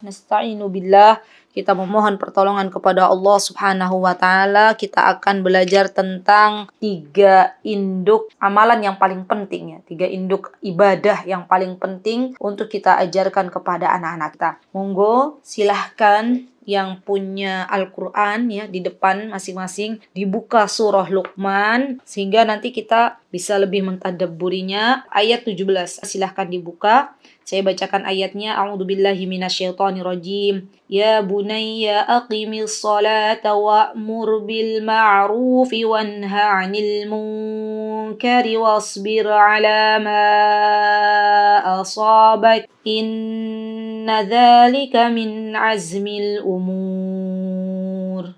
Nasta'inu billah, kita memohon pertolongan kepada Allah Subhanahu wa taala. Kita akan belajar tentang 3 induk amalan yang paling penting ya, 3 induk ibadah yang paling penting untuk kita ajarkan kepada anak-anak kita. Monggo silahkan yang punya Al-Quran ya di depan masing-masing dibuka surah Luqman sehingga nanti kita bisa lebih mentadabburinya. Ayat 17 silahkan dibuka. Saya bacakan ayatnya. A'udzubillahi minasyaitonirrajim. Ya bunayya aqimis salata wa'mur bil ma'rufi wanha 'anil munkari wasbir 'ala ma asabak. Inna dzalika min azmil umur.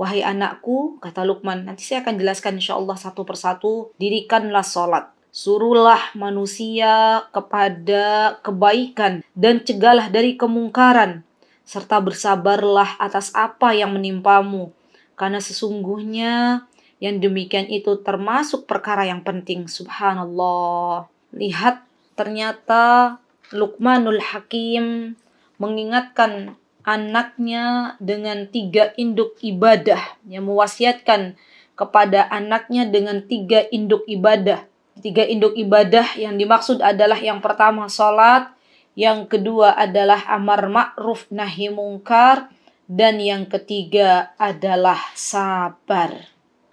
Wahai anakku, kata Luqman, nanti saya akan jelaskan insyaallah satu persatu, dirikanlah salat. Suruhlah manusia kepada kebaikan dan cegahlah dari kemungkaran, serta bersabarlah atas apa yang menimpamu, karena sesungguhnya yang demikian itu termasuk perkara yang penting. Subhanallah. Lihat, ternyata Luqmanul Hakim mengingatkan anaknya dengan 3 induk ibadah, yang mewasiatkan kepada anaknya dengan 3 induk ibadah. 3 induk ibadah yang dimaksud adalah yang pertama salat, yang kedua adalah amar ma'ruf nahi mungkar, dan yang ketiga adalah sabar.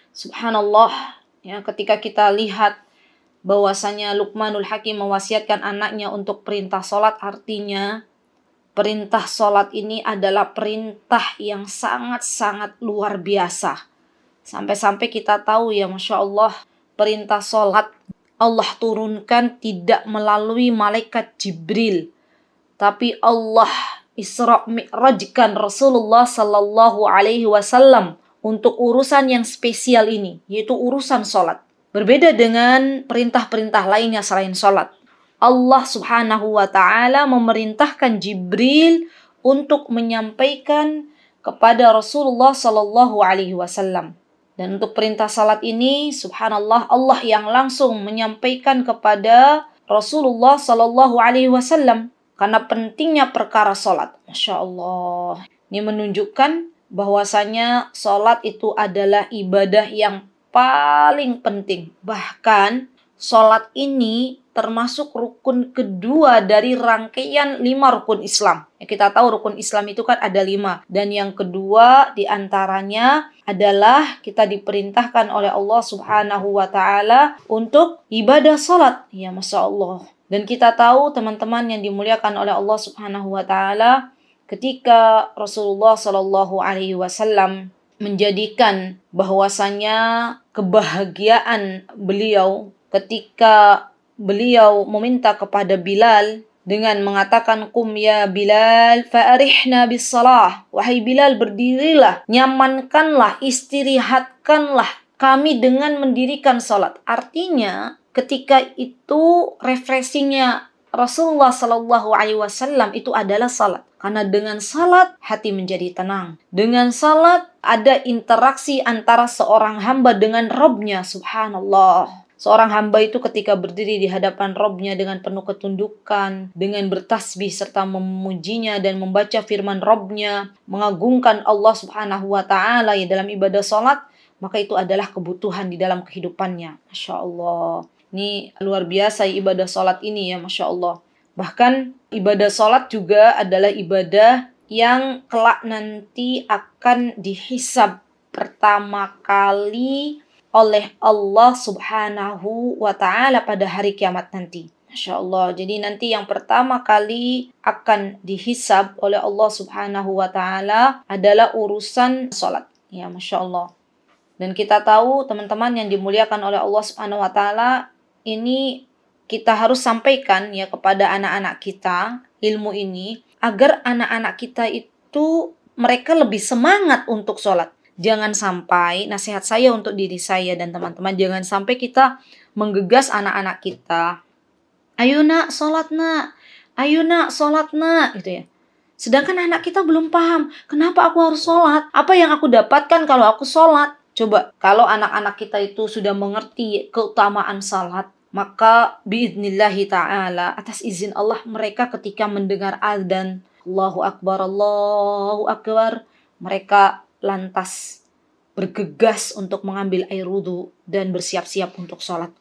Subhanallah, ya, ketika kita lihat bahwasanya Luqmanul Hakim mewasiatkan anaknya untuk perintah salat, artinya perintah salat ini adalah perintah yang sangat-sangat luar biasa. Sampai-sampai kita tahu ya, Masya Allah, perintah salat Allah turunkan tidak melalui malaikat Jibril, tapi Allah Isra Mi'rajkan Rasulullah sallallahu alaihi wasallam untuk urusan yang spesial ini, yaitu urusan salat. Berbeda dengan perintah-perintah lainnya selain salat. Allah Subhanahu wa taala memerintahkan Jibril untuk menyampaikan kepada Rasulullah sallallahu alaihi wasallam. Dan untuk perintah salat ini, subhanallah, Allah yang langsung menyampaikan kepada Rasulullah sallallahu alaihi wasallam karena pentingnya perkara salat. Masya Allah. Ini menunjukkan bahwasanya salat itu adalah ibadah yang paling penting. Bahkan salat ini termasuk rukun kedua dari rangkaian 5 rukun Islam. Ya, kita tahu rukun Islam itu kan ada 5. Dan yang kedua diantaranya adalah kita diperintahkan oleh Allah Subhanahu wa ta'ala untuk ibadah salat. Ya, Masya Allah. Dan kita tahu teman-teman yang dimuliakan oleh Allah Subhanahu wa ta'ala, ketika Rasulullah Sallallahu alaihi wasallam menjadikan bahwasanya kebahagiaan beliau ketika beliau meminta kepada Bilal dengan mengatakan, "Qum ya Bilal, fa'arihna bis salah." Wahai Bilal, berdirilah, nyamankanlah, istirahatkanlah kami dengan mendirikan salat. Artinya, ketika itu refreshingnya Rasulullah Sallallahu alaihi wasallam itu adalah salat. Karena dengan salat hati menjadi tenang. Dengan salat ada interaksi antara seorang hamba dengan Rabb-nya. Subhanallah. Seorang hamba itu ketika berdiri di hadapan Rabb-nya dengan penuh ketundukan, dengan bertasbih serta memujinya dan membaca firman Rabb-nya, mengagungkan Allah Subhanahu wa ta'ala ya dalam ibadah salat, maka itu adalah kebutuhan di dalam kehidupannya. Masya Allah. Ini luar biasa ibadah salat ini ya, Masya Allah. Bahkan ibadah salat juga adalah ibadah yang kelak nanti akan dihisab pertama kali oleh Allah Subhanahu wa ta'ala pada hari kiamat nanti. Masya Allah. Jadi nanti yang pertama kali akan dihisab oleh Allah Subhanahu wa ta'ala adalah urusan salat. Ya, Masya Allah. Dan kita tahu teman-teman yang dimuliakan oleh Allah Subhanahu wa ta'ala, ini kita harus sampaikan ya kepada anak-anak kita ilmu ini agar anak-anak kita itu mereka lebih semangat untuk salat. Jangan sampai, nasihat saya untuk diri saya dan teman-teman, jangan sampai kita menggegas anak-anak kita. Ayo nak, sholat nak. Ayo nak, sholat nak. Gitu ya. Sedangkan anak kita belum paham, kenapa aku harus sholat? Apa yang aku dapatkan kalau aku sholat? Coba, kalau anak-anak kita itu sudah mengerti keutamaan sholat, maka biidnillahi ta'ala, atas izin Allah, mereka ketika mendengar azan, Allahu Akbar, Allahu Akbar, mereka lantas bergegas untuk mengambil air wudhu dan bersiap-siap untuk sholat.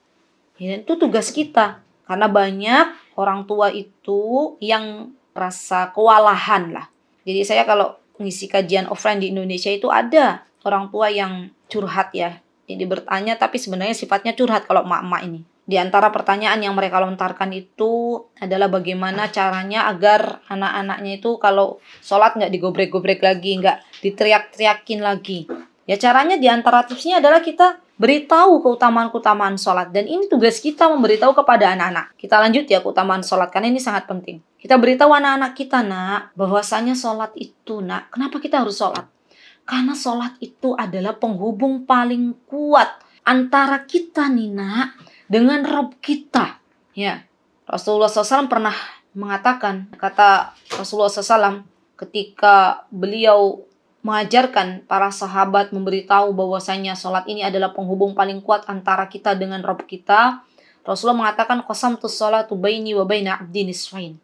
Ya, itu tugas kita. Karena banyak orang tua itu yang rasa kewalahan lah. Jadi saya kalau ngisi kajian offline di Indonesia itu ada orang tua yang curhat ya. Jadi bertanya tapi sebenarnya sifatnya curhat kalau emak-emak ini. Di antara pertanyaan yang mereka lontarkan itu adalah bagaimana caranya agar anak-anaknya itu kalau sholat nggak digobrek-gobrek lagi, nggak diteriak-teriakin lagi. Ya caranya di antara tipsnya adalah kita beritahu keutamaan-keutamaan sholat. Dan ini tugas kita memberitahu kepada anak-anak. Kita lanjut ya keutamaan sholat, karena ini sangat penting. Kita beritahu anak-anak kita, nak, bahwasanya sholat itu, nak, kenapa kita harus sholat? Karena sholat itu adalah penghubung paling kuat antara kita nih, nak, dengan Rabb kita. Ya, Rasulullah SAW pernah mengatakan, kata Rasulullah SAW ketika beliau mengajarkan para sahabat memberitahu bahwasanya sholat ini adalah penghubung paling kuat antara kita dengan Rabb kita. Rasulullah mengatakan, qasamtus sholatu baini wa baina abdi nisfain.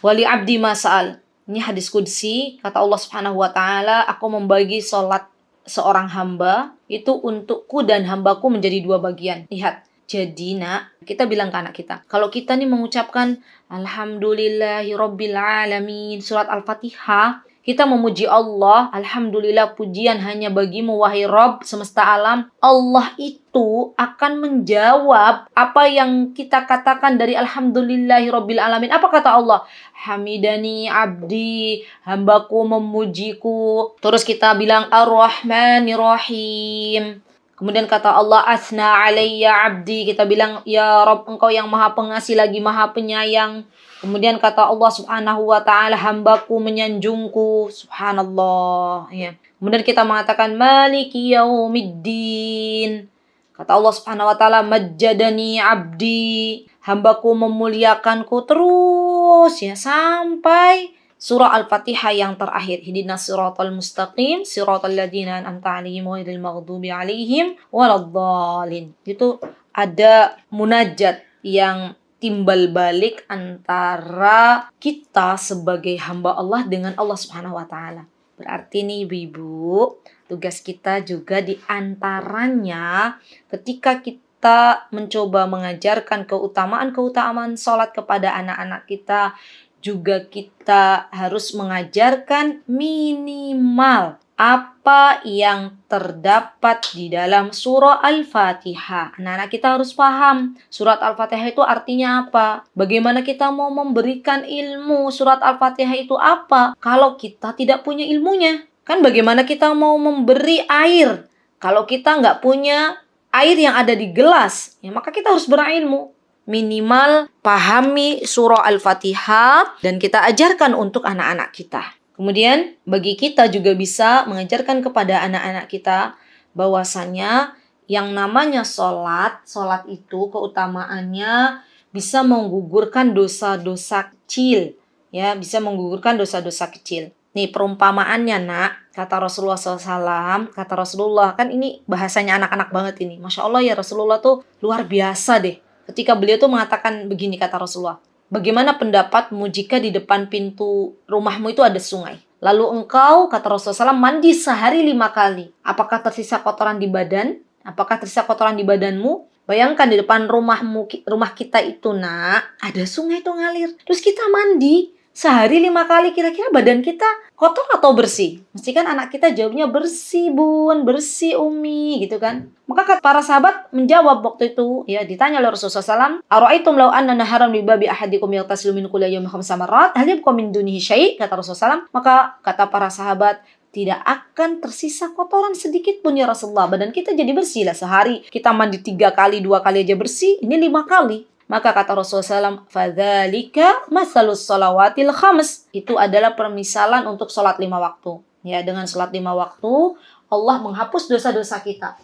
Wali abdi ma sa'al. Ini hadis qudsi, kata Allah Subhanahu wa taala, aku membagi sholat seorang hamba itu untukku dan hambaku menjadi dua bagian. Lihat. Jadi nak, kita bilang ke anak kita, kalau kita nih mengucapkan Alhamdulillahi Rabbil Alamin, surat Al-Fatihah, kita memuji Allah, Alhamdulillah pujian hanya bagimu wahai Rabb semesta alam. Allah itu akan menjawab apa yang kita katakan dari Alhamdulillahi Rabbil Alamin. Apa kata Allah? Hamidani abdi, hambaku memujiku. Terus kita bilang Ar-Rahmanir-Rahim. Kemudian kata Allah, asna alayya abdi. Kita bilang, ya Rabb, engkau yang maha pengasih lagi maha penyayang. Kemudian kata Allah Subhanahu wa ta'ala, hambaku menyanjungku. Subhanallah. Ya. Kemudian kita mengatakan, maliki yaumiddin. Kata Allah Subhanahu wa ta'ala, majjadani abdi. Hambaku memuliakanku terus ya sampai surah Al-Fatihah yang terakhir, ihdinas siratal mustaqim, siratal ladzina an'amta 'alaihim ghairil maghdubi 'alaihim waladdallin. Itu ada munajat yang timbal balik antara kita sebagai hamba Allah dengan Allah Subhanahu wa taala. Berarti nih Ibu-ibu, tugas kita juga di antaranya ketika kita mencoba mengajarkan keutamaan-keutamaan sholat kepada anak-anak kita, juga kita harus mengajarkan minimal apa yang terdapat di dalam surah Al-Fatihah. Anak-anak kita harus paham surat Al-Fatihah itu artinya apa. Bagaimana kita mau memberikan ilmu surat Al-Fatihah itu apa kalau kita tidak punya ilmunya. Kan bagaimana kita mau memberi air kalau kita nggak punya air yang ada di gelas. Ya, maka kita harus berilmu. Minimal pahami surah Al-Fatihah dan kita ajarkan untuk anak-anak kita. Kemudian bagi kita juga bisa mengajarkan kepada anak-anak kita bahwasannya yang namanya sholat itu keutamaannya bisa menggugurkan dosa-dosa kecil. Ya, bisa menggugurkan dosa-dosa kecil. Nih perumpamaannya nak, kata Rasulullah SAW, kata Rasulullah, kan ini bahasanya anak-anak banget ini. Masya Allah ya, Rasulullah tuh luar biasa deh. Ketika beliau tuh mengatakan begini, kata Rasulullah, bagaimana pendapatmu jika di depan pintu rumahmu itu ada sungai? Lalu engkau, kata Rasulullah SAW, mandi sehari 5 kali. Apakah tersisa kotoran di badan? Apakah tersisa kotoran di badanmu? Bayangkan di depan rumah kita itu nak, ada sungai itu ngalir. Terus kita mandi sehari 5 kali, kira-kira badan kita kotor atau bersih? Mesti kan anak kita jawabnya bersih bun, bersih umi gitu kan. Maka para sahabat menjawab waktu itu, ya ditanya oleh Rasulullah SAW, ara'aitum law anna naharam li babi ahadikum yaghtasilu min kulli yawmin 5 marrat hal yabqa min dunihi syai', kata Rasulullah SAW. Maka kata para sahabat, tidak akan tersisa kotoran sedikit pun ya Rasulullah. Badan kita jadi bersih lah, sehari kita mandi 3 kali, 2 kali aja bersih, ini 5 kali. Maka kata Rasulullah SAW, fadzalika masalus shalawatil khams. Itu adalah permisalan untuk sholat 5 waktu. Ya, dengan sholat 5 waktu, Allah menghapus dosa-dosa kita.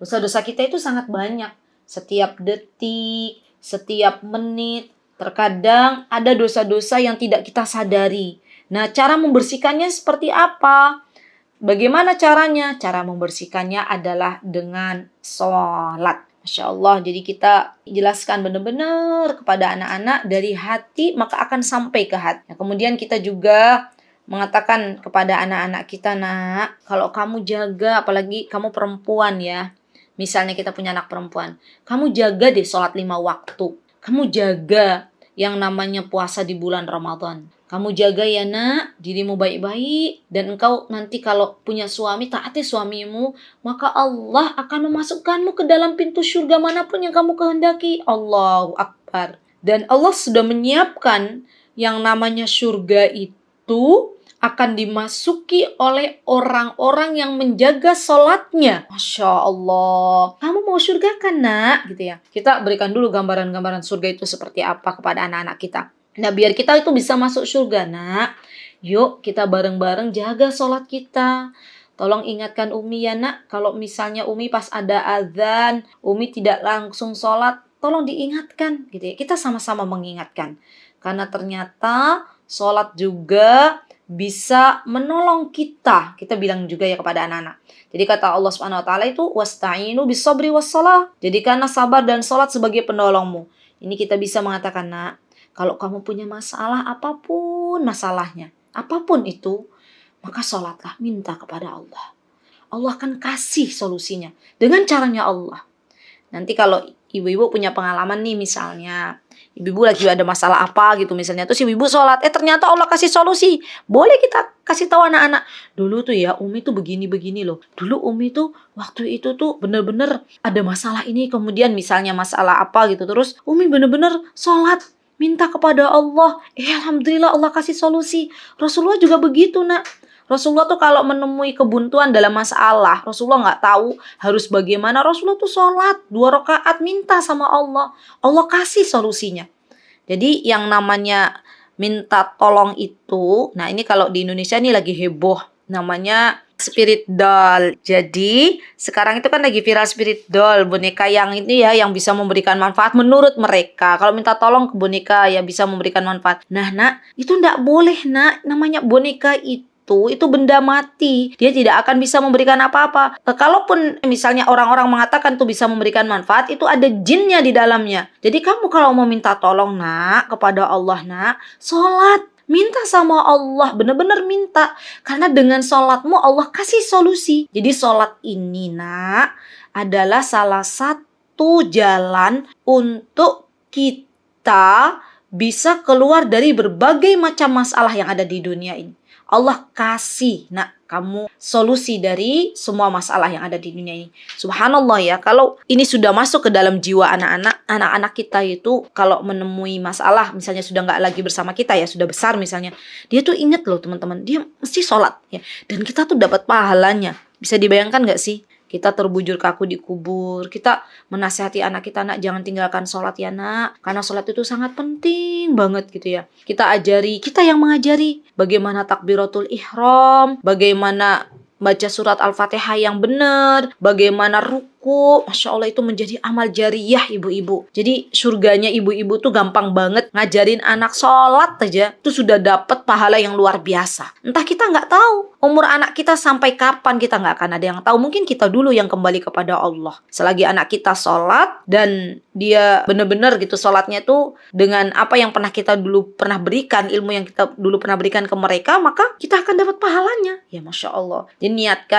Dosa-dosa kita itu sangat banyak. Setiap detik, setiap menit, terkadang ada dosa-dosa yang tidak kita sadari. Nah, cara membersihkannya seperti apa? Bagaimana caranya? Cara membersihkannya adalah dengan sholat. Masya Allah, jadi kita jelaskan benar-benar kepada anak-anak dari hati, maka akan sampai ke hati. Nah, kemudian kita juga mengatakan kepada anak-anak kita, nak, kalau kamu jaga, apalagi kamu perempuan ya, misalnya kita punya anak perempuan, kamu jaga deh sholat 5 waktu. Kamu jaga yang namanya puasa di bulan Ramadan. Kamu jaga ya nak, dirimu baik-baik. Dan engkau nanti kalau punya suami, taati suamimu, maka Allah akan memasukkanmu ke dalam pintu surga manapun yang kamu kehendaki. Allahu Akbar. Dan Allah sudah menyiapkan yang namanya surga itu akan dimasuki oleh orang-orang yang menjaga sholatnya. Masya Allah. Kamu mau surga kan nak? Gitu ya. Kita berikan dulu gambaran-gambaran surga itu seperti apa kepada anak-anak kita. Nah, biar kita itu bisa masuk surga, nak. Yuk, kita bareng-bareng jaga sholat kita. Tolong ingatkan Umi ya, nak. Kalau misalnya Umi pas ada azan, Umi tidak langsung sholat, tolong diingatkan. Gitu ya. Kita sama-sama mengingatkan. Karena ternyata sholat juga bisa menolong kita. Kita bilang juga ya kepada anak-anak. Jadi kata Allah Subhanahu wa taala itu wasta'inu bis-sabri was-shalah. Jadikanlah sabar dan salat sebagai penolongmu. Ini kita bisa mengatakan, nak, kalau kamu punya masalah apapun masalahnya, apapun itu, maka salatlah, minta kepada Allah. Allah akan kasih solusinya dengan caranya Allah. Nanti kalau ibu-ibu punya pengalaman nih misalnya, ibu-ibu lagi ada masalah apa gitu misalnya, terus ibu-ibu sholat, ternyata Allah kasih solusi. Boleh kita kasih tahu anak-anak, dulu tuh ya Umi tuh begini-begini loh. Dulu Umi tuh waktu itu tuh bener-bener ada masalah ini, kemudian misalnya masalah apa gitu, terus Umi bener-bener sholat, minta kepada Allah. Alhamdulillah Allah kasih solusi. Rasulullah juga begitu, nak. Rasulullah tuh kalau menemui kebuntuan dalam masalah, Rasulullah nggak tahu harus bagaimana. Rasulullah tuh sholat 2 rakaat minta sama Allah. Allah kasih solusinya. Jadi yang namanya minta tolong itu, nah ini kalau di Indonesia ini lagi heboh, namanya spirit doll. Jadi sekarang itu kan lagi viral spirit doll, boneka yang ini ya, yang bisa memberikan manfaat menurut mereka. Kalau minta tolong ke boneka ya bisa memberikan manfaat. Nah, nak, itu enggak boleh, nak. Namanya boneka itu benda mati. Dia tidak akan bisa memberikan apa-apa. Kalaupun misalnya orang-orang mengatakan itu bisa memberikan manfaat, itu ada jinnya di dalamnya. Jadi kamu kalau mau minta tolong, nak, kepada Allah, nak, sholat. Minta sama Allah, benar-benar minta. Karena dengan sholatmu Allah kasih solusi. Jadi sholat ini, nak, adalah salah satu jalan untuk kita bisa keluar dari berbagai macam masalah yang ada di dunia ini. Allah kasih, nak, kamu solusi dari semua masalah yang ada di dunia ini. Subhanallah ya, kalau ini sudah masuk ke dalam jiwa anak-anak kita itu, kalau menemui masalah, misalnya sudah nggak lagi bersama kita ya, sudah besar misalnya, dia tuh ingat loh teman-teman, dia mesti sholat ya, dan kita tuh dapat pahalanya. Bisa dibayangkan nggak sih? Kita terbujur kaku di kubur, kita menasihati anak kita, nak, jangan tinggalkan sholat ya, nak, karena sholat itu sangat penting banget gitu ya. Kita yang mengajari bagaimana takbiratul ihram, bagaimana baca surat Al-Fatihah yang benar, bagaimana ruku. Masya Allah, itu menjadi amal jariyah ibu-ibu. Jadi surganya ibu-ibu tuh gampang banget, ngajarin anak sholat aja tuh sudah dapat pahala yang luar biasa. Entah, kita nggak tahu umur anak kita sampai kapan, kita nggak akan ada yang tahu. Mungkin kita dulu yang kembali kepada Allah. Selagi anak kita sholat dan dia benar-benar gitu sholatnya tuh dengan apa yang kita dulu pernah berikan, ilmu yang kita dulu pernah berikan ke mereka, maka kita akan dapat pahalanya. Ya Masya Allah. Jadi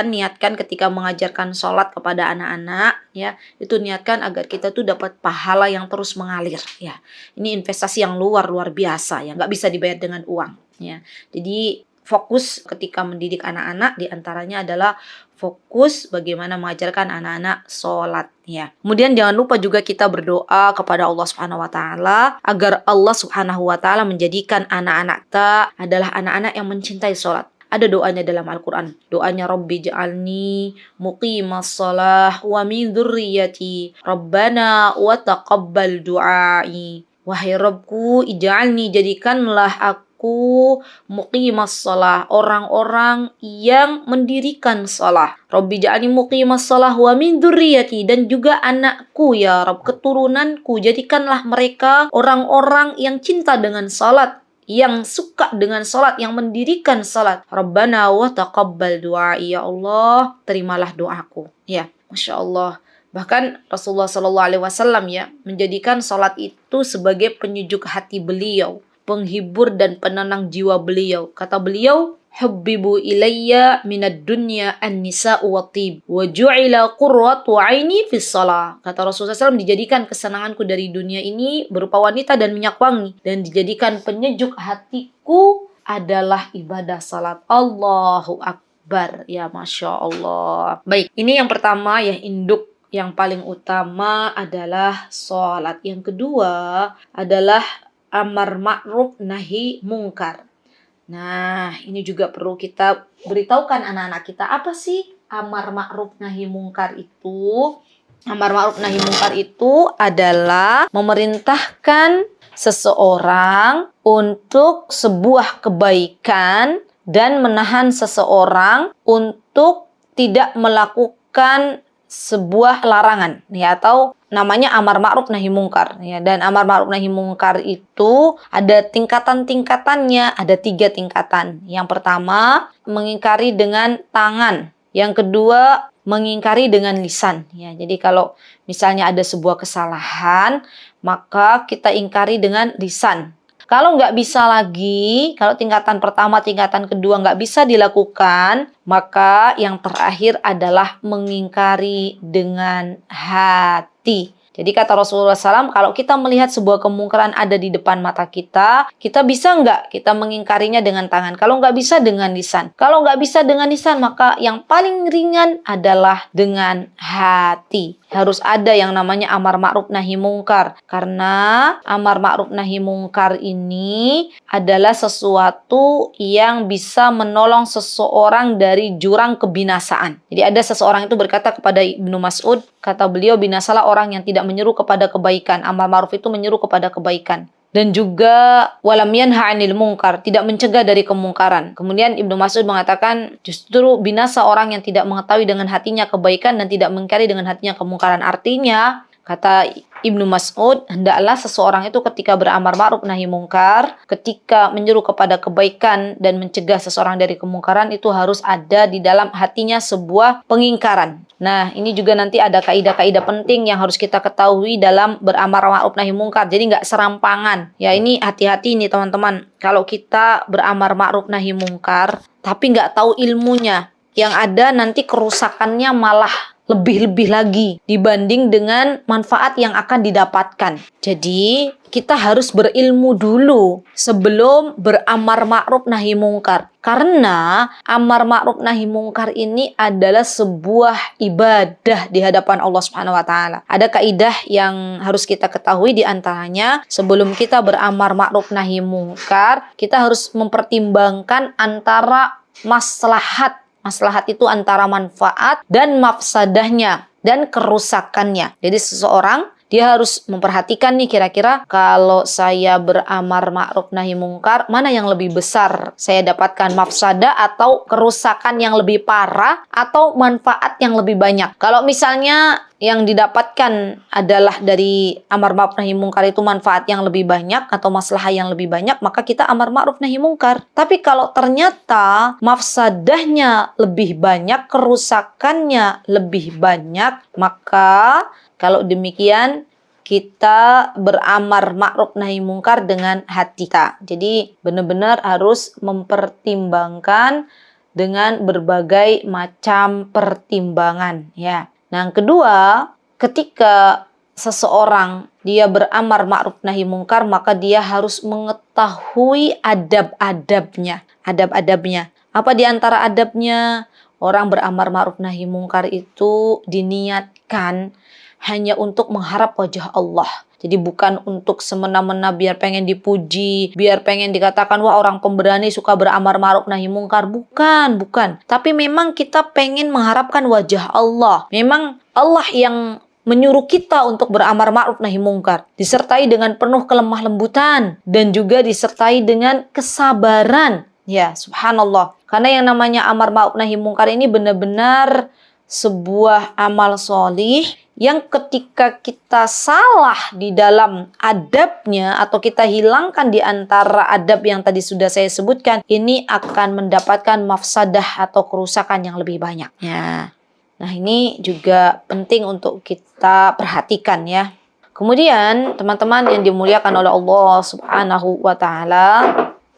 niatkan ketika mengajarkan sholat kepada anak-anak ya, itu niatkan agar kita tuh dapat pahala yang terus mengalir ya. Ini investasi yang luar biasa ya, nggak bisa dibayar dengan uang ya. Jadi fokus ketika mendidik anak-anak diantaranya adalah fokus bagaimana mengajarkan anak-anak sholat ya. Kemudian jangan lupa juga kita berdoa kepada Allah Subhanahu wa taala agar Allah Subhanahu wa taala menjadikan anak-anak kita adalah anak-anak yang mencintai sholat. Ada doanya dalam Al-Quran. Doanya, Rabbi ja'alni muqimas shalah wa min dzurriyyati Rabbana wa taqabbal du'ai. Wahai Rabbku, ij'alni, jadikanlah aku muqimas shalah, orang-orang yang mendirikan shalah. Rabbi ja'alni muqimas shalah wa min dzurriyyati, dan juga anakku ya Rabb, keturunanku, jadikanlah mereka orang-orang yang cinta dengan salat, yang suka dengan salat, yang mendirikan salat. Rabbana wa taqabbal du'ai, ya Allah, terimalah doaku. Ya, Masya Allah. Bahkan Rasulullah Shallallahu Alaihi Wasallam ya menjadikan salat itu sebagai penyejuk hati beliau, penghibur dan penenang jiwa beliau. Kata beliau, "Hubbibu ilayya minad dunya an-nisa'u wa tib wa ju'ila qurratu 'aini fis shalah." Kata Rasulullah SAW, dijadikan kesenanganku dari dunia ini berupa wanita dan minyak wangi, dan dijadikan penyejuk hatiku adalah ibadah salat. Allahu Akbar. Ya Masya Allah. Baik, ini yang pertama ya, induk yang paling utama adalah sholat. Yang kedua adalah amar ma'ruf nahi mungkar. Nah, ini juga perlu kita beritahukan anak-anak kita, apa sih amar ma'ruf nahi mungkar itu? Amar ma'ruf nahi mungkar itu adalah memerintahkan seseorang untuk sebuah kebaikan dan menahan seseorang untuk tidak melakukan sebuah larangan ya, atau namanya amar ma'ruf nahi mungkar ya. Dan amar ma'ruf nahi mungkar itu ada tingkatan-tingkatannya, ada 3 tingkatan. Yang pertama, mengingkari dengan tangan. Yang kedua, mengingkari dengan lisan ya. Jadi kalau misalnya ada sebuah kesalahan, maka kita ingkari dengan lisan. Kalau nggak bisa lagi, kalau tingkatan pertama, tingkatan kedua nggak bisa dilakukan, maka yang terakhir adalah mengingkari dengan hati. Jadi kata Rasulullah SAW, kalau kita melihat sebuah kemungkaran ada di depan mata kita, kita bisa nggak kita mengingkarinya dengan tangan? Kalau nggak bisa, dengan lisan. Kalau nggak bisa dengan lisan, maka yang paling ringan adalah dengan hati. Harus ada yang namanya amar ma'ruf nahi mungkar. Karena amar ma'ruf nahi mungkar ini adalah sesuatu yang bisa menolong seseorang dari jurang kebinasaan. Jadi ada seseorang itu berkata kepada Ibnu Mas'ud, kata beliau, binasalah orang yang tidak menyeru kepada kebaikan. Amar ma'ruf itu menyeru kepada kebaikan. Dan juga walam yanha 'anil munkar, tidak mencegah dari kemungkaran. Kemudian Ibnu Mas'ud mengatakan justru binasa orang yang tidak mengetahui dengan hatinya kebaikan dan tidak mengingkari dengan hatinya kemungkaran. Artinya, kata Ibnu Mas'ud, hendaklah seseorang itu ketika beramar ma'ruf nahi mungkar, ketika menyeru kepada kebaikan dan mencegah seseorang dari kemungkaran, itu harus ada di dalam hatinya sebuah pengingkaran. Nah, ini juga nanti ada kaidah-kaidah penting yang harus kita ketahui dalam beramar ma'ruf nahi mungkar. Jadi nggak serampangan. Ya, ini hati-hati nih teman-teman. Kalau kita beramar ma'ruf nahi mungkar, tapi nggak tahu ilmunya, yang ada nanti kerusakannya malah lebih-lebih lagi dibanding dengan manfaat yang akan didapatkan. Jadi, kita harus berilmu dulu sebelum beramar ma'ruf nahi mungkar. Karena amar ma'ruf nahi mungkar ini adalah sebuah ibadah di hadapan Allah Subhanahu wa taala. Ada kaidah yang harus kita ketahui, di antaranya sebelum kita beramar ma'ruf nahi mungkar, kita harus mempertimbangkan antara maslahat. Maslahat itu antara manfaat dan mafsadahnya dan kerusakannya. Jadi seseorang dia harus memperhatikan nih, kira-kira kalau saya beramar ma'ruf nahi mungkar, mana yang lebih besar saya dapatkan, mafsadah atau kerusakan yang lebih parah atau manfaat yang lebih banyak. Kalau misalnya yang didapatkan adalah dari amar ma'ruf nahi mungkar itu manfaat yang lebih banyak atau maslahah yang lebih banyak, maka kita amar ma'ruf nahi mungkar. Tapi kalau ternyata mafsadahnya lebih banyak, kerusakannya lebih banyak, maka kalau demikian kita beramar ma'ruf nahi mungkar dengan hati kita. Jadi benar-benar harus mempertimbangkan dengan berbagai macam pertimbangan ya. Nah, yang kedua, ketika seseorang dia beramar ma'ruf nahi mungkar, maka dia harus mengetahui adab-adabnya. Adab-adabnya. Apa di antara adabnya? Orang beramar ma'ruf nahi mungkar itu diniatkan hanya untuk mengharap wajah Allah. Jadi bukan untuk semena-mena biar pengen dipuji, biar pengen dikatakan wah orang pemberani suka beramar ma'ruf nahi mungkar. Bukan. Tapi memang kita pengen mengharapkan wajah Allah. Memang Allah yang menyuruh kita untuk beramar ma'ruf nahi mungkar. Disertai dengan penuh kelemah lembutan dan juga disertai dengan kesabaran. Ya, subhanallah. Karena yang namanya amar ma'ruf nahi mungkar ini benar-benar sebuah amal solih yang ketika kita salah di dalam adabnya atau kita hilangkan di antara adab yang tadi sudah saya sebutkan, ini akan mendapatkan mafsadah atau kerusakan yang lebih banyak. Ya. Nah, ini juga penting untuk kita perhatikan ya. Kemudian, teman-teman yang dimuliakan oleh Allah Subhanahu wa taala,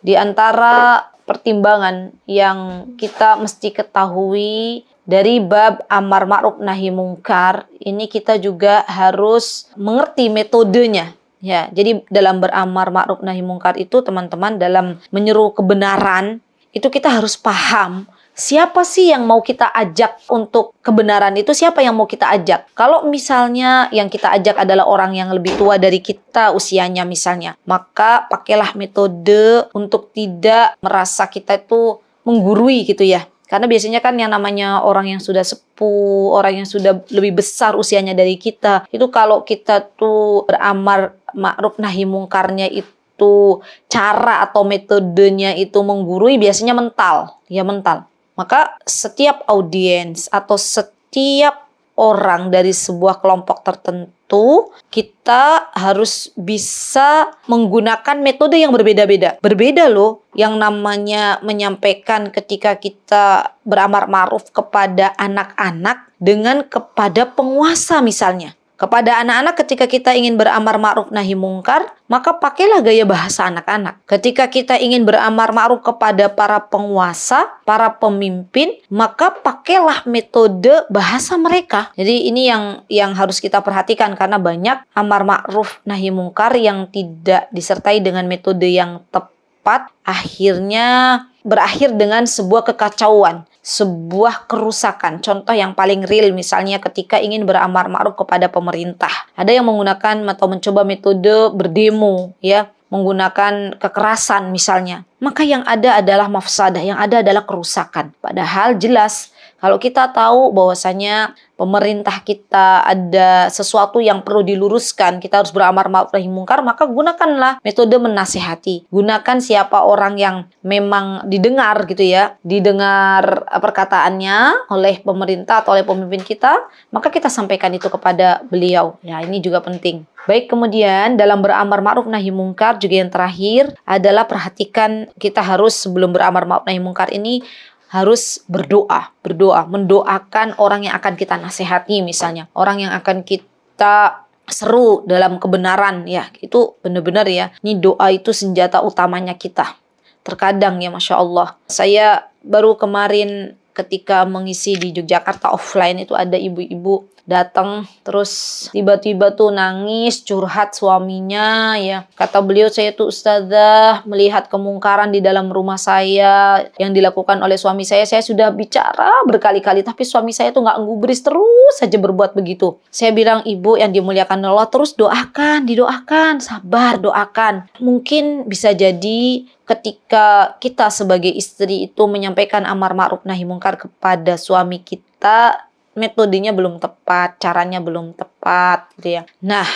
di antara pertimbangan yang kita mesti ketahui dari bab amar ma'ruf nahi mungkar, ini kita juga harus mengerti metodenya. Ya, jadi dalam beramar ma'ruf nahi mungkar itu teman-teman, dalam menyeru kebenaran itu kita harus paham siapa sih yang mau kita ajak untuk kebenaran itu, siapa yang mau kita ajak. Kalau misalnya yang kita ajak adalah orang yang lebih tua dari kita usianya misalnya, maka pakailah metode untuk tidak merasa kita itu menggurui gitu ya. Karena biasanya kan yang namanya orang yang sudah sepuh, orang yang sudah lebih besar usianya dari kita, itu kalau kita tuh beramar ma'ruf nahi mungkarnya itu cara atau metodenya itu menggurui, biasanya mental, ya mental. Maka setiap audiens atau setiap orang dari sebuah kelompok tertentu, kita harus bisa menggunakan metode yang berbeda-beda. Berbeda loh yang namanya menyampaikan ketika kita beramar ma'ruf kepada anak-anak dengan kepada penguasa misalnya. Kepada anak-anak ketika kita ingin beramar ma'ruf nahi mungkar, maka pakailah gaya bahasa anak-anak. Ketika kita ingin beramar ma'ruf kepada para penguasa, para pemimpin, maka pakailah metode bahasa mereka. Jadi ini yang harus kita perhatikan, karena banyak amar ma'ruf nahi mungkar yang tidak disertai dengan metode yang tepat, akhirnya berakhir dengan sebuah kekacauan, sebuah kerusakan. Contoh yang paling real misalnya ketika ingin beramar ma'ruf kepada pemerintah. Ada yang menggunakan atau mencoba metode berdemo ya, menggunakan kekerasan misalnya. Maka yang ada adalah mafsadah, yang ada adalah kerusakan. Padahal jelas kalau kita tahu bahwasanya pemerintah kita ada sesuatu yang perlu diluruskan, kita harus beramar ma'ruf nahi mungkar, maka gunakanlah metode menasihati. Gunakan siapa orang yang memang didengar gitu ya, didengar perkataannya oleh pemerintah atau oleh pemimpin kita, maka kita sampaikan itu kepada beliau. Ya, ini juga penting. Baik, kemudian dalam beramar ma'ruf nahi mungkar juga yang terakhir adalah perhatikan, kita harus sebelum beramar ma'ruf nahi mungkar ini harus berdoa, mendoakan orang yang akan kita nasihati misalnya, orang yang akan kita seru dalam kebenaran ya, itu benar-benar ya, ini doa itu senjata utamanya kita. Terkadang ya Masya Allah, saya baru kemarin ketika mengisi di Yogyakarta offline itu ada ibu-ibu datang terus tiba-tiba tuh nangis curhat suaminya ya. Kata beliau, saya tuh ustazah melihat kemungkaran di dalam rumah saya yang dilakukan oleh suami saya sudah bicara berkali-kali tapi suami saya tuh nggak gubris, terus saja berbuat begitu. Saya bilang, ibu yang dimuliakan Allah, terus doakan, didoakan, sabar, doakan. Mungkin bisa jadi ketika kita sebagai istri itu menyampaikan amar ma'ruf nahi mungkar kepada suami kita, metodenya belum tepat, caranya belum tepat gitu ya. Nah,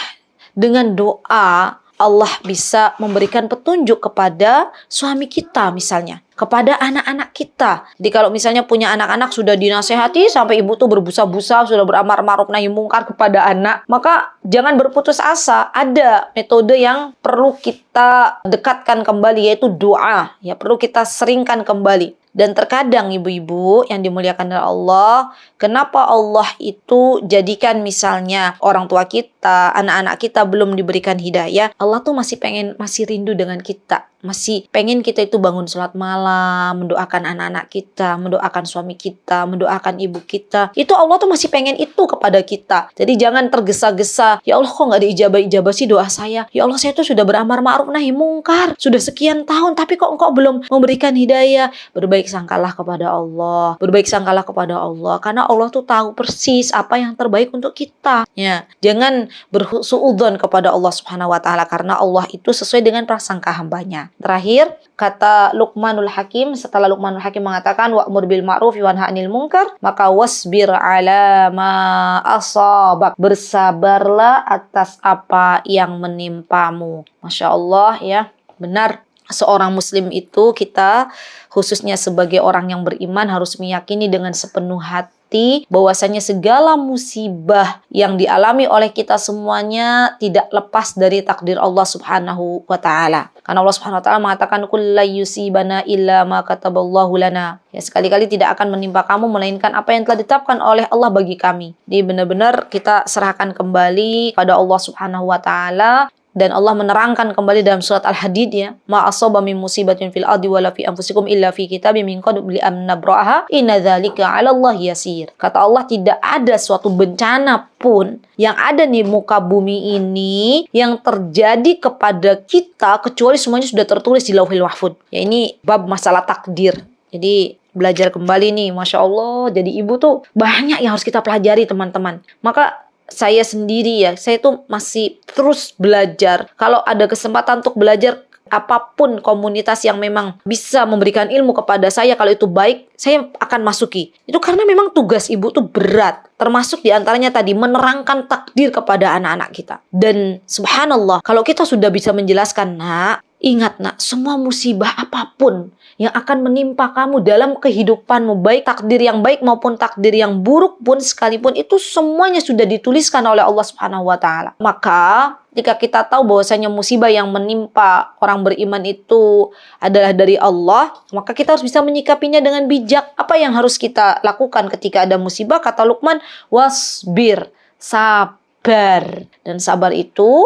dengan doa Allah bisa memberikan petunjuk kepada suami kita misalnya, kepada anak-anak kita. Jadi kalau misalnya punya anak-anak sudah dinasehati sampai ibu tuh berbusa-busa, sudah beramar ma'ruf nahi mungkar kepada anak, maka jangan berputus asa. Ada metode yang perlu kita dekatkan kembali, yaitu doa. Ya, perlu kita seringkan kembali. Dan terkadang ibu-ibu yang dimuliakan oleh Allah, kenapa Allah itu jadikan misalnya orang tua kita, anak-anak kita belum diberikan hidayah, Allah tuh masih rindu dengan kita. Masih pengen kita itu bangun sholat malam, mendoakan anak-anak kita, mendoakan suami kita, mendoakan ibu kita. Itu Allah tuh masih pengen itu kepada kita. Jadi jangan tergesa-gesa, ya Allah kok nggak diijabah-ijabah sih doa saya? Ya Allah, saya tuh sudah beramar ma'ruf nahi mungkar, sudah sekian tahun, tapi kok engkau belum memberikan hidayah? Berbaik sangkalah kepada Allah. Berbaik sangkalah kepada Allah. Karena Allah tuh tahu persis apa yang terbaik untuk kita. Ya, jangan bersuudzon kepada Allah Subhanahu wa taala, karena Allah itu sesuai dengan prasangka hambanya. Terakhir, kata Luqmanul Hakim, setelah Luqmanul Hakim mengatakan wa'mur bil ma'ruf wanha 'anil munkar, maka wasbir 'ala ma asabak, bersabarlah atas apa yang menimpamu. Masya Allah ya, benar. seorang muslim itu, kita khususnya sebagai orang yang beriman harus meyakini dengan sepenuh hati bahwasanya segala musibah yang dialami oleh kita semuanya tidak lepas dari takdir Allah Subhanahu wa taala. Karena Allah Subhanahu wa taala mengatakan qul la yusibana illa ma kataballahu lana. Ya, sekali-kali tidak akan menimpa kamu melainkan apa yang telah ditetapkan oleh Allah bagi kami. Jadi benar-benar kita serahkan kembali pada Allah Subhanahu wa taala. Dan Allah menerangkan kembali dalam surat Al-Hadid, ya, ma asaba min musibatin fil ardi wala fi anfusikum illa fi kitabim min qabli an nabra'aha inna dzalika 'ala Allah yasir. Kata Allah, tidak ada suatu bencana pun yang ada di muka bumi ini yang terjadi kepada kita kecuali semuanya sudah tertulis di Lauhil Mahfuz. Ya, ini bab masalah takdir. Jadi belajar kembali nih, Masya Allah. Jadi ibu tuh banyak yang harus kita pelajari, teman-teman. Maka saya sendiri, ya, saya tuh masih terus belajar. Kalau ada kesempatan untuk belajar apapun komunitas yang memang bisa memberikan ilmu kepada saya, kalau itu baik, saya akan masuki. Itu karena memang tugas ibu tuh berat. Termasuk diantaranya tadi menerangkan takdir kepada anak-anak kita. Dan subhanallah, kalau kita sudah bisa menjelaskan, nak, ingat nak, semua musibah apapun yang akan menimpa kamu dalam kehidupanmu, baik takdir yang baik maupun takdir yang buruk pun sekalipun, itu semuanya sudah dituliskan oleh Allah Subhanahu wa taala. Maka jika kita tahu bahwasanya musibah yang menimpa orang beriman itu adalah dari Allah, maka kita harus bisa menyikapinya dengan bijak. Apa yang harus kita lakukan ketika ada musibah? Kata Luqman, wasbir, sabar. Dan sabar itu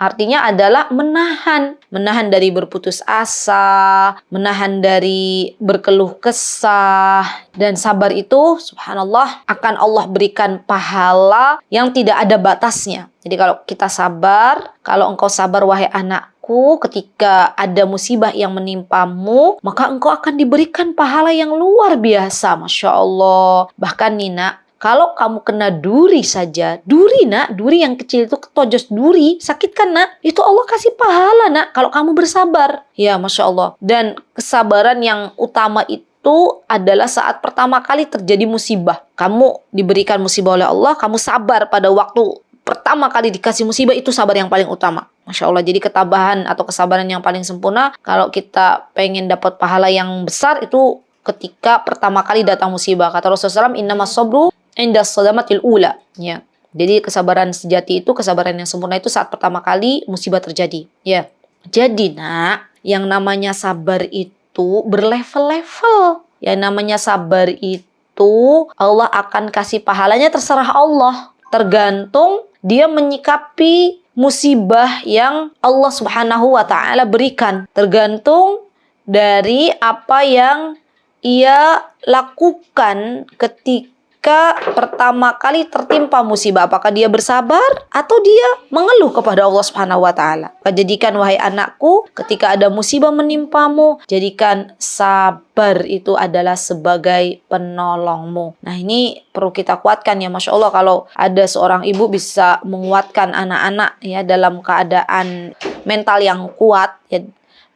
artinya adalah menahan dari berputus asa, menahan dari berkeluh kesah. Dan sabar itu, subhanallah, akan Allah berikan pahala yang tidak ada batasnya. Jadi kalau kita sabar, kalau engkau sabar wahai anakku, ketika ada musibah yang menimpamu, maka engkau akan diberikan pahala yang luar biasa, Masya Allah. Bahkan nih, nak, kalau kamu kena duri saja, duri nak, duri yang kecil itu, ketojos duri, sakit kan nak? Itu Allah kasih pahala nak, kalau kamu bersabar. Ya, Masya Allah. Dan kesabaran yang utama itu adalah saat pertama kali terjadi musibah. Kamu diberikan musibah oleh Allah, kamu sabar pada waktu pertama kali dikasih musibah, itu sabar yang paling utama. Masya Allah, jadi ketabahan atau kesabaran yang paling sempurna, kalau kita pengen dapat pahala yang besar, itu ketika pertama kali datang musibah. Kata Rasulullah SAW, innamas sabru inda sadamatil ula. Ya. Jadi kesabaran sejati itu, kesabaran yang sempurna itu saat pertama kali musibah terjadi. Ya. Jadi nak, yang namanya sabar itu berlevel-level. Yang namanya sabar itu Allah akan kasih pahalanya, terserah Allah. Tergantung dia menyikapi musibah yang Allah Subhanahu wa taala berikan. Tergantung dari apa yang ia lakukan ketika pertama kali tertimpa musibah. Apakah dia bersabar atau dia mengeluh kepada Allah Subhanahu wa taala. Jadikan wahai anakku, ketika ada musibah menimpamu, jadikan sabar itu adalah sebagai penolongmu. Nah, ini perlu kita kuatkan, ya, Masya Allah, kalau ada seorang ibu bisa menguatkan anak-anak, ya, dalam keadaan mental yang kuat, ya,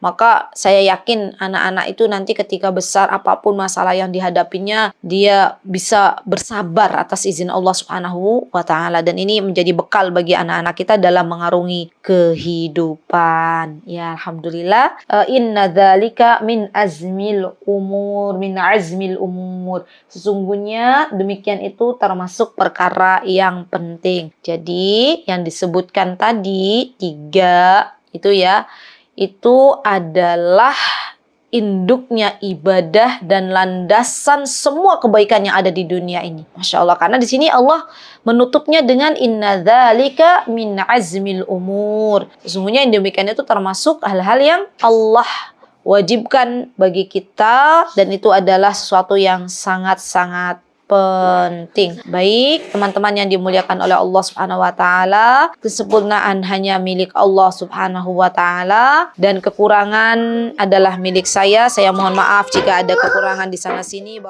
maka saya yakin anak-anak itu nanti ketika besar, apapun masalah yang dihadapinya, dia bisa bersabar atas izin Allah Subhanahu wa taala. Dan ini menjadi bekal bagi anak-anak kita dalam mengarungi kehidupan. Ya, alhamdulillah. Inna dzalika min azmil umur. Sesungguhnya demikian itu termasuk perkara yang penting. Jadi yang disebutkan tadi 3 itu, ya, itu adalah induknya ibadah dan landasan semua kebaikan yang ada di dunia ini. Masya Allah. Karena di sini Allah menutupnya dengan inna dzalika min azmil umur. Sesungguhnya yang demikian itu termasuk hal-hal yang Allah wajibkan bagi kita, dan itu adalah sesuatu yang sangat-sangat penting. Baik, teman-teman yang dimuliakan oleh Allah Subhanahu wa taala, kesempurnaan hanya milik Allah Subhanahu wa taala dan kekurangan adalah milik saya. Saya mohon maaf jika ada kekurangan di sana sini.